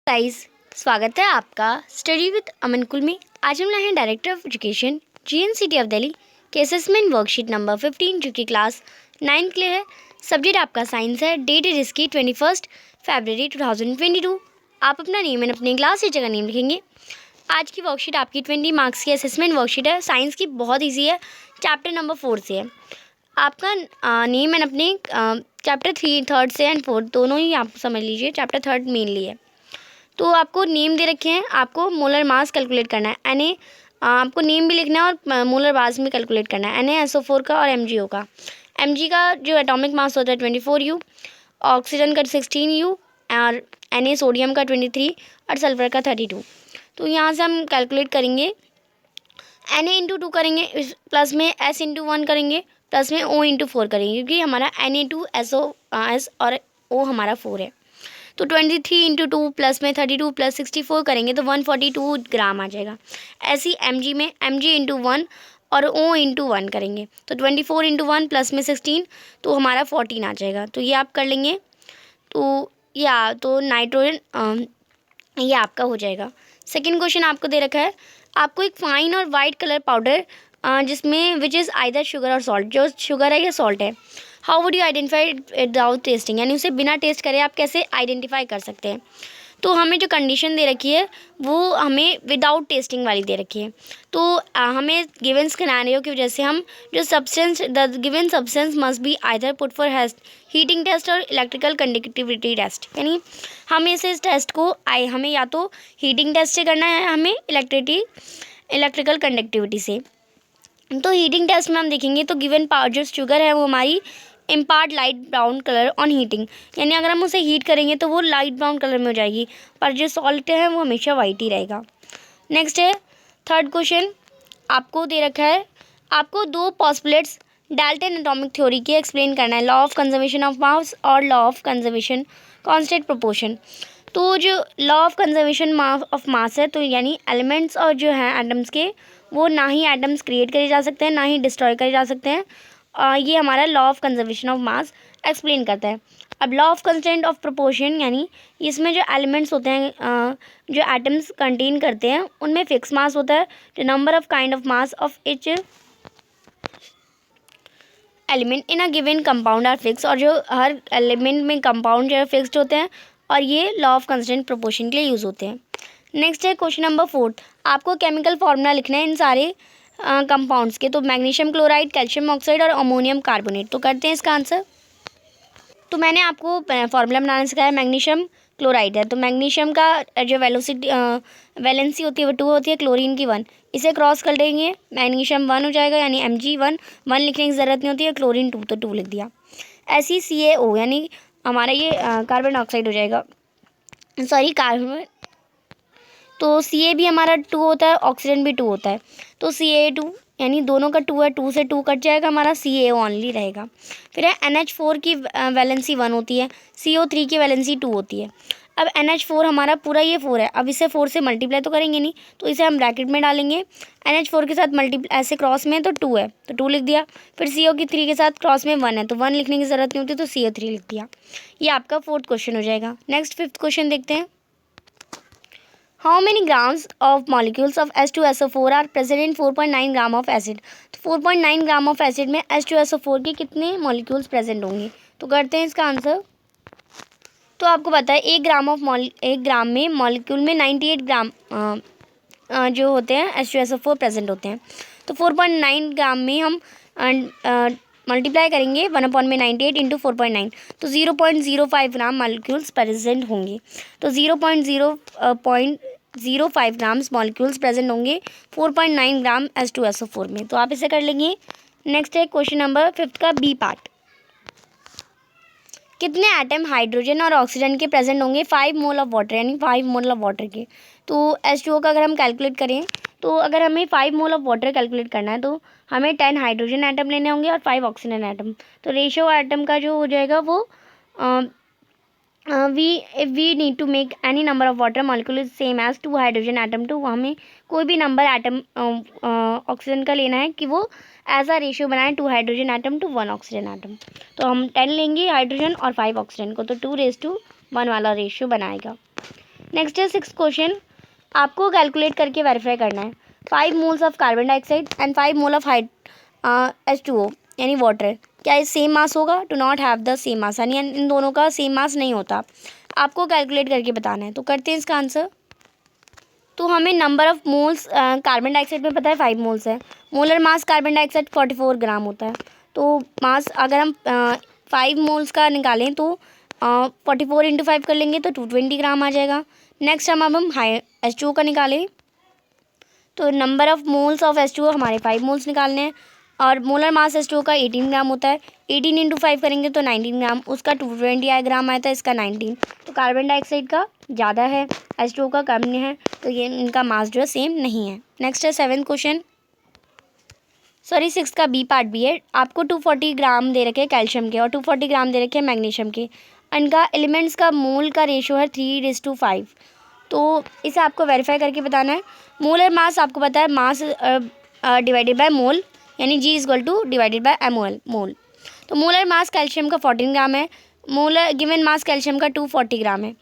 Guys, स्वागत है आपका स्टडी विद अमन कुल में। आज हम लाए हैं director of education GNCT of Delhi के असेसमेंट वर्कशीट नंबर 15 जो कि क्लास 9 के लिए है। सब्जेक्ट आपका साइंस है। डेट है जिसकी 21 फरवरी 2022। आप अपना नेम एंड अपनी क्लास टीचर का नेम लिखेंगे। आज की वर्कशीट आपकी 20 मार्क्स की असेसमेंट वर्कशीट है। साइंस की बहुत ईजी है, चैप्टर नंबर 4 से है। आपका नेम एंड अपने चैप्टर 3 3rd से एंड 4th दोनों ही आप समझ लीजिए। चैप्टर 3rd मेनली है। तो आपको नेम दे रखे हैं, आपको मोलर मास कैलकुलेट करना है। Na आपको नेम भी लिखना है और मोलर मास भी कैलकुलेट करना है। NaSO4 का और MgO का। Mg का जो एटॉमिक मास होता है 24U, ऑक्सीजन का 16U और Na सोडियम का 23 और सल्फर का 32। तो यहाँ से हम कैलकुलेट करेंगे। Na इंटू 2 करेंगे, प्लस में S इंटू 1 करेंगे, प्लस में O इंटू 4 करेंगे, क्योंकि हमारा Na2SO और O हमारा 4 है। तो 23 इंटू 2 प्लस में 32 प्लस 64 करेंगे तो 142 ग्राम आ जाएगा। ऐसी Mg में Mg इंटू 1 और O इंटू 1 करेंगे तो 24 इंटू 1 प्लस में 16 तो हमारा 14 आ जाएगा। तो ये आप कर लेंगे। तो नाइट्रोजन ये आपका हो जाएगा। सेकेंड क्वेश्चन आपको दे रखा है, आपको एक फाइन और वाइट कलर पाउडर जिसमें विच इज़ आइदर शुगर और सॉल्ट, जो शुगर है या सॉल्ट है, how would you identify without testing, यानी उसे बिना टेस्ट करे आप कैसे आइडेंटिफाई कर सकते हैं। तो हमें जो कंडीशन दे रखी है वो हमें विदाउट टेस्टिंग वाली दे रखी है। तो हमें गिवन सिनेरियो की वजह से हम जो substance the given substance must be either put for heating test और इलेक्ट्रिकल कंडक्टिविटी टेस्ट, यानी हमें इस टेस्ट को हमें या तो हीटिंग टेस्ट से करना है, हमें इलेक्ट्रिकल कंडक्टिविटी से। तो हीटिंग टेस्ट में हम देखेंगे तो गिवन पाउडर जो शुगर है वो हमारी impart light brown colour on heating, यानी अगर हम उसे हीट करेंगे तो वो लाइट ब्राउन कलर में हो जाएगी, पर जो सॉल्ट है वो हमेशा वाइट ही रहेगा। नेक्स्ट है थर्ड क्वेश्चन आपको दे रखा है, आपको दो पॉस्पुलेट्स डाल्टन एटॉमिक थ्योरी के एक्सप्लेन करना है, law of conservation of mass और law of conservation constant proportion. तो जो law of conservation of mass है, तो यानी एलिमेंट्स और जो है एटम्स के, वो ना ही एटम्स क्रिएट करे जा सकते हैं ना ही डिस्ट्रॉय करे जा सकते हैं। ये हमारा law of conservation of mass explain करता है। अब law of constant of proportion, यानी इसमें जो एलिमेंट्स होते हैं जो एटम्स कंटेन करते हैं उनमें फिक्स मास होता है, जो number of kind of mass of each element in a given compound are fixed, और जो हर एलिमेंट में कंपाउंड जो है फिक्स्ड होते हैं, और ये लॉ ऑफ कंस्टेंट प्रोपोर्शन के लिए यूज़ होते हैं। नेक्स्ट है क्वेश्चन नंबर 4, आपको केमिकल फार्मूला लिखना है इन सारे कंपाउंड्स के। तो मैग्नीशियम क्लोराइड, कैल्शियम ऑक्साइड और अमोनियम कार्बोनेट। तो करते हैं इसका आंसर। तो मैंने आपको फार्मूला बनाना सिखाया, मैग्नीशियम क्लोराइड है, तो मैग्नीशियम का जो वैलेंसी होती है वो 2 होती है, क्लोरीन की 1। इसे क्रॉस कर देंगे, मैग्नीशियम 1 हो जाएगा, यानी Mg1 लिखने की ज़रूरत नहीं होती है, क्लोरीन 2 तो 2 लिख दिया। ऐसी CaO, यानी हमारा ये कार्बन डाइऑक्साइड हो जाएगा, सॉरी कार्बन। तो Ca भी हमारा 2 होता है, ऑक्सीजन भी 2 होता है, तो Ca2 यानी दोनों का 2 है, 2 से 2 कट जाएगा, हमारा CaO ओनली रहेगा। फिर है NH4 की वैलेंसी 1 होती है, CO3 की वैलेंसी 2 होती है। अब NH4 हमारा पूरा ये 4 है, अब इसे 4 से मल्टीप्लाई तो करेंगे नहीं, तो इसे हम ब्रैकेट में डालेंगे। NH4 के साथ मल्टीप्लाई ऐसे क्रॉस में तो 2 है तो 2 लिख दिया। फिर CO3 के साथ क्रॉस में 1 है तो 1 लिखने की ज़रूरत नहीं होती, तो CO3 लिख दिया। ये आपका 4th क्वेश्चन हो जाएगा। नेक्स्ट 5th क्वेश्चन देखते हैं, how many grams of molecules of H2SO4 are present in 4.9 gram of acid. तो 4.9 ग्राम ऑफ एसिड में H2SO4 के कितने मॉलिक्यूल्स प्रेजेंट होंगे। तो करते हैं इसका आंसर। तो आपको पता है 1 ग्राम में मॉलिक्यूल में 98 ग्राम जो होते हैं H2SO4 प्रेजेंट होते हैं। तो 4.9 ग्राम में हम मल्टीप्लाई करेंगे 1/98 इंटू 4.9, तो 0.05 ग्राम मॉलिक्यूल्स प्रेजेंट होंगे। तो 0.05 ग्राम्स मॉलिक्यूल्स प्रेजेंट होंगे 4.9 ग्राम H2SO4 में। तो आप इसे कर लेंगे। नेक्स्ट है क्वेश्चन नंबर 5 का बी पार्ट, कितने एटम हाइड्रोजन और ऑक्सीजन के प्रेजेंट होंगे 5 मोल ऑफ वाटर, यानी 5 मोल ऑफ वाटर के। तो H2O का अगर हम कैलकुलेट करें, तो अगर हमें 5 मोल ऑफ वाटर कैलकुलेट करना है तो हमें 10 हाइड्रोजन एटम लेने होंगे और 5 ऑक्सीजन एटम। तो रेशियो एटम का जो हो जाएगा वो if we need to make any number of water molecule is same as 2 hydrogen atom, तो हमें कोई भी नंबर एटम ऑक्सीजन का लेना है कि वो एज अ रेशियो बनाए 2 hydrogen atom to 1 oxygen atom. तो हम 10 लेंगे हाइड्रोजन और 5 ऑक्सीजन को, तो 2:1 वाला रेशियो बनाएगा। नेक्स्ट है 6th क्वेश्चन, आपको कैलकुलेट करके वेरीफाई करना है 5 moles of carbon dioxide and 5 mole of H2O यानी वाटर, क्या ये सेम मास होगा? To not have the same mass, यानी इन दोनों का सेम मास नहीं होता। आपको कैलकुलेट करके बताना है, तो करते हैं इसका आंसर। तो हमें number of moles carbon dioxide में पता है 5 मोल्स है, मोलर मास कार्बन डाइऑक्साइड 44 ग्राम होता है। तो मास अगर हम 5 मोल्स का निकालें तो 44 इंटू 5 कर लेंगे तो 220 ग्राम आ जाएगा। नेक्स्ट हम H2O का निकालें तो number of moles of H2O हमारे 5 मोल्स निकालने हैं और मोलर मास H2O का 18 ग्राम होता है। 18 इंटू 5 करेंगे तो 19 ग्राम, उसका 220 ग्राम आया था, इसका 19। तो कार्बन डाइऑक्साइड का ज़्यादा है, H2O का कम है, तो ये इनका मास जो है सेम नहीं है। नेक्स्ट है 7th क्वेश्चन, सॉरी 6 का बी पार्ट भी है। आपको 240 ग्राम दे रखे हैं कैल्शियम के और 240 ग्राम दे रखे हैं मैग्नीशियम के, इनका एलिमेंट्स का मोल का रेशियो है 3:5। तो इसे आपको वेरीफाई करके बताना है। मोलर मास आपको पता है मास डिवाइडेड बाय मोल, यानी G equal two divided by MOL मोल। तो मोलर मास कैल्शियम का 14 ग्राम है, मोलर गिवन मास कैल्शियम का 240 ग्राम है।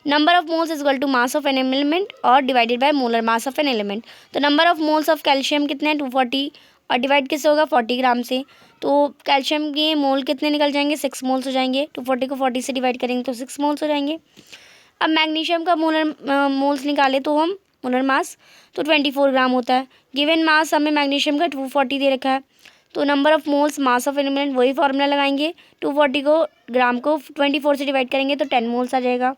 Number of moles equal to mass of an element और divided by molar mass of an element. तो number of moles of calcium कितने हैं 240 और डिवाइड किससे होगा 40 ग्राम से। तो कैल्शियम के मोल कितने निकल जाएंगे 6 मोल्स हो जाएंगे, 240 को 40 से डिवाइड करेंगे तो 6 मोल्स हो जाएंगे। अब मैग्नीशियम का मोल्स निकाले तो हम मोलर मास तो 24 ग्राम होता है। गिवन मास हमें मैग्नीशियम का 240 दे रखा है, तो number of moles mass of element वही फार्मूला लगाएंगे, 240 को ग्राम को 24 से डिवाइड करेंगे तो 10 मोल्स आ जाएगा।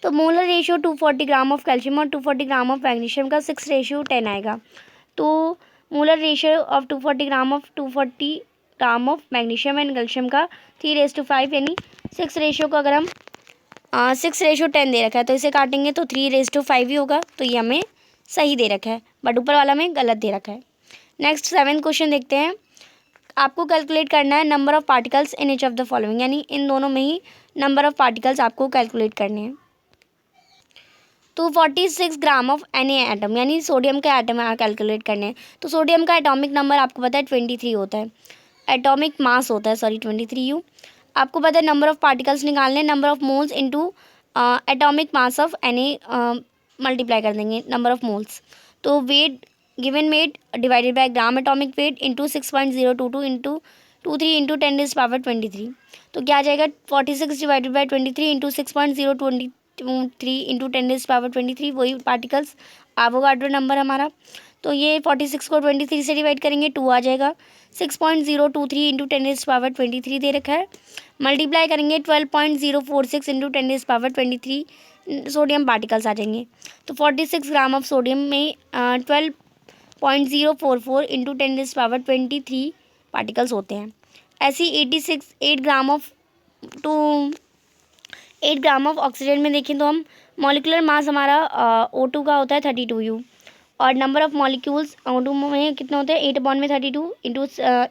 तो molar ratio 240 gram of calcium और 240 ग्राम ऑफ मैग्नीशियम का 6:10 आएगा। तो molar ratio of 240 gram of magnesium and calcium का 3:5 यानी 6 रेशियो को अगर हम 6:10 दे रखा है तो इसे काटेंगे तो 3:5 ही होगा। तो ये हमें सही दे रखा है, बट ऊपर वाला हमें गलत दे रखा है। नेक्स्ट 7th क्वेश्चन देखते हैं। आपको कैलकुलेट करना है number of particles in each of the following, यानी इन दोनों में ही नंबर ऑफ पार्टिकल्स आपको कैलकुलेट करने हैं। तो 46 ग्राम ऑफ एनी एटम, यानी सोडियम के एटम कैलकुलेट करने हैं। तो सोडियम का एटॉमिक नंबर आपको पता है 23 होता है, एटॉमिक मास होता है 23U। आपको पता है नंबर ऑफ पार्टिकल्स निकालने, number of moles into atomic mass of any multiply कर देंगे नंबर ऑफ मोल्स। तो wait given weight divided by gram atomic weight into 6.022 into 23 into 10⁻23। तो क्या आ जाएगा 46 डिवाइडेड बाय 23 इंटू 6.023 इंटू 10⁻23, वही पार्टिकल्स एवोगाड्रो नंबर हमारा। तो ये 46 को 23 से डिवाइड करेंगे 2 आ जाएगा, 6.023 इंटू 10⁻23 दे रखा है, मल्टीप्लाई करेंगे 12.046 इंटू 10⁻23 सोडियम पार्टिकल्स आ जाएंगे। तो 46 ग्राम ऑफ सोडियम में 12.044 इंटू 10⁻23 पार्टिकल्स होते हैं। ऐसी 8 ग्राम ऑफ ऑक्सीजन में देखें तो हम मॉलिकुलर मास हमारा O2 का होता है 32U और नंबर ऑफ मॉलिक्यूल्स O2 में कितने होते हैं 8/32 इंटू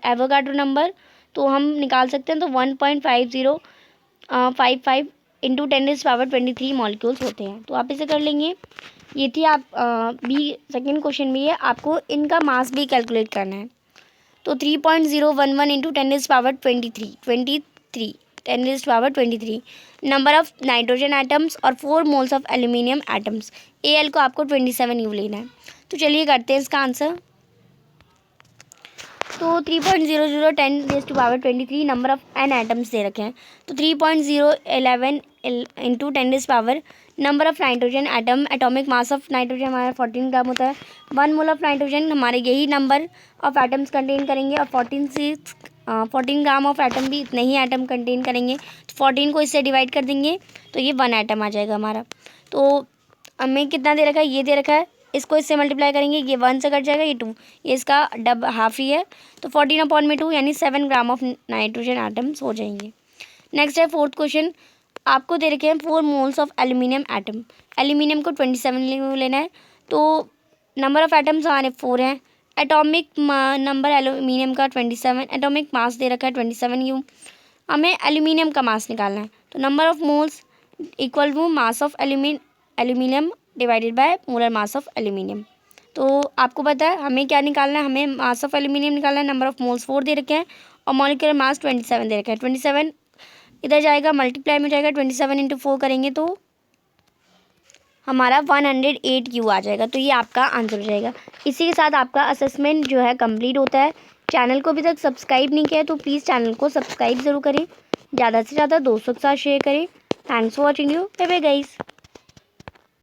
एवोगाड्रो नंबर, तो हम निकाल सकते हैं तो 1.5055 इंटू 10⁻23 मॉलिक्यूल्स होते हैं। तो आप इसे कर लेंगे। ये थी आप बी सेकेंड क्वेश्चन भी है, आपको इनका मास भी कैलकुलेट करना है। तो 3.011 into 10⁻23 number of nitrogen atoms और 4 moles of aluminium atoms, Al को आपको 27U लेना है। तो चलिए करते हैं इसका आंसर। तो 3.0010⁻23 नंबर ऑफ एन एटम्स दे रखे हैं, तो 3.011 into 10 number of nitrogen atom, atomic mass of nitrogen हमारा 14 ग्राम होता है। 1 मोल ऑफ नाइट्रोजन हमारे यही नंबर ऑफ एटम्स कंटेन करेंगे और 14 ग्राम ऑफ एटम भी इतने ही एटम कंटेन करेंगे। तो 14 को इससे डिवाइड कर देंगे तो ये 1 एटम आ जाएगा हमारा। तो हमें कितना दे रखा है, ये दे रखा है, इसको इससे मल्टीप्लाई करेंगे, ये 1 से कट जाएगा, ये 2, ये इसका हाफ ही है। तो 14/2 यानी 7 ग्राम ऑफ नाइट्रोजन एटम्स हो जाएंगे। नेक्स्ट है 4th क्वेश्चन, आपको दे रखे हैं 4 moles of aluminium atom, aluminium को 27 लेना है। तो नंबर ऑफ एटम्स हमारे 4 हैं, एटॉमिक नंबर एल्यूमिनियम का 27, एटॉमिक मास दे रखा है 27U, हमें एल्यूमिनियम का मास निकालना है। तो number of moles equal to mass of aluminium divided by molar mass of aluminium. तो आपको पता है हमें क्या निकालना है, हमें मास ऑफ एल्यूमिनियम निकालना है। नंबर ऑफ मोल्स 4 दे रखे हैं और मॉलिक्यूलर मास 27 दे रखा है। 27 इधर जाएगा, मल्टीप्लाई में जाएगा, 27 इंटू 4 करेंगे तो हमारा 108 क्यू आ जाएगा। तो ये आपका आंसर हो जाएगा। इसी के साथ आपका असेसमेंट जो है कंप्लीट होता है। चैनल को अभी तक सब्सक्राइब नहीं किया है तो प्लीज़ चैनल को सब्सक्राइब ज़रूर करें, ज़्यादा से ज़्यादा दोस्तों के साथ शेयर करें। Thanks for watching you, bye bye guys.